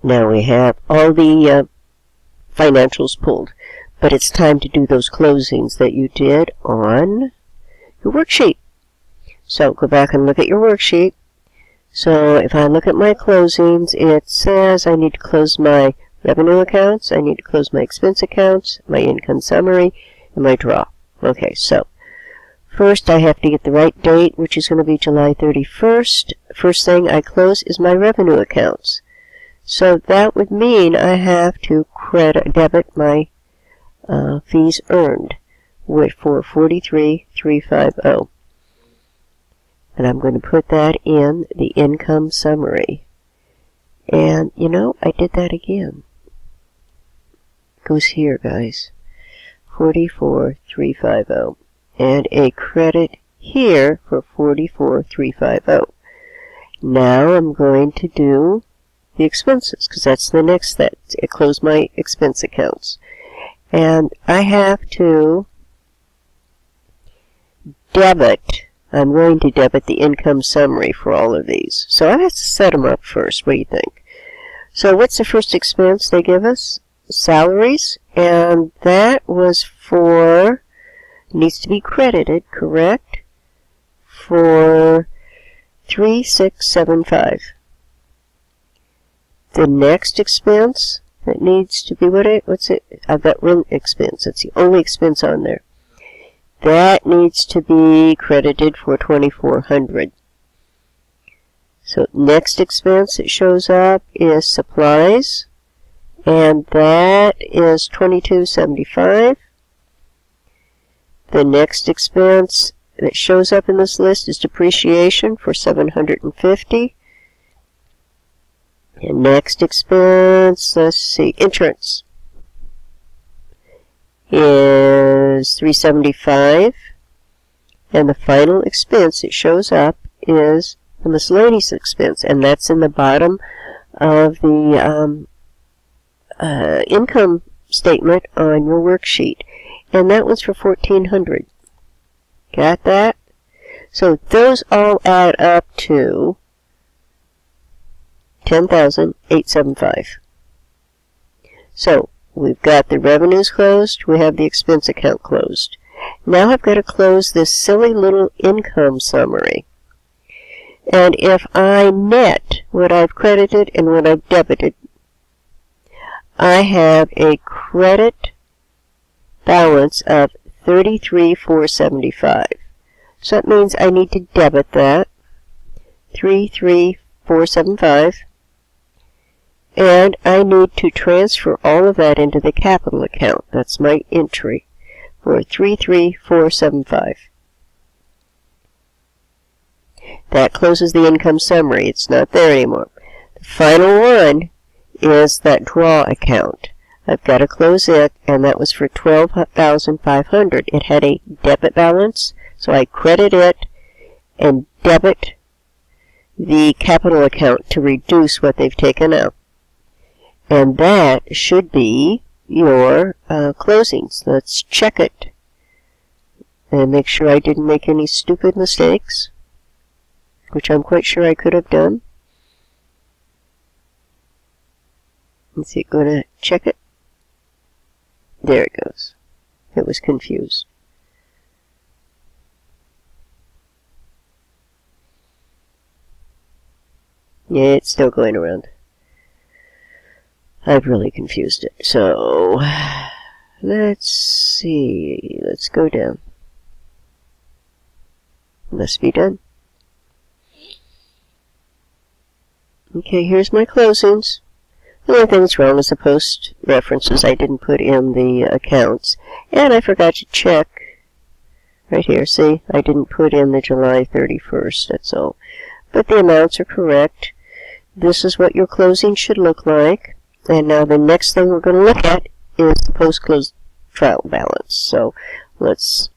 Now we have all the financials pulled, but it's time to do those closings that you did on your worksheet. So go back and look at your worksheet. So if I look at my closings, it says I need to close my revenue accounts, I need to close my expense accounts, my income summary, and my draw. Okay, so first I have to get the right date, which is going to be July 31st. First thing I close is my revenue accounts. So that would mean I have to debit my fees earned for 43,350. And I'm going to put that in the income summary. And, you know, I did that again. It goes here, guys. 44,350. And a credit here for 44,350. Now I'm going to do the expenses, because that's the next step. Close my expense accounts. And I have to debit. I'm going to debit the income summary for all of these. So I have to set them up first. What do you think? So what's the first expense they give us? Salaries. And that was for, needs to be credited, correct? For 3,675. The next expense that needs to be, what's it? I've got rent expense. That's the only expense on there. That needs to be credited for 2,400. So next expense that shows up is supplies, and that is 2,275. The next expense that shows up in this list is depreciation for 750. And next expense, let's see, insurance is 375, and the final expense that shows up is the miscellaneous expense, and that's in the bottom of the income statement on your worksheet, and that one's for 1,400. Got that? So those all add up to 10,875. So we've got the revenues closed, we have the expense account closed. Now I've got to close this silly little income summary. And if I net what I've credited and what I've debited, I have a credit balance of 33,475. So that means I need to debit that, 33,475. And I need to transfer all of that into the capital account. That's my entry for 3,3475. That closes the income summary. It's not there anymore. The final one is that draw account. I've got to close it, and that was for 12,500. It had a debit balance, so I credit it and debit the capital account to reduce what they've taken out. And that should be your closings. Let's check it and make sure I didn't make any stupid mistakes, which I'm quite sure I could have done. Is it going to check it? There it goes. It was confused. Yeah, it's still going around. I've really confused it. So, let's see. Let's go down. Must be done. Okay, here's my closings. The only thing that's wrong is the post references. I didn't put in the accounts. And I forgot to check. Right here, see? I didn't put in the July 31st, that's all. But the amounts are correct. This is what your closing should look like. And now the next thing we're going to look at is the post-close trial balance. So let's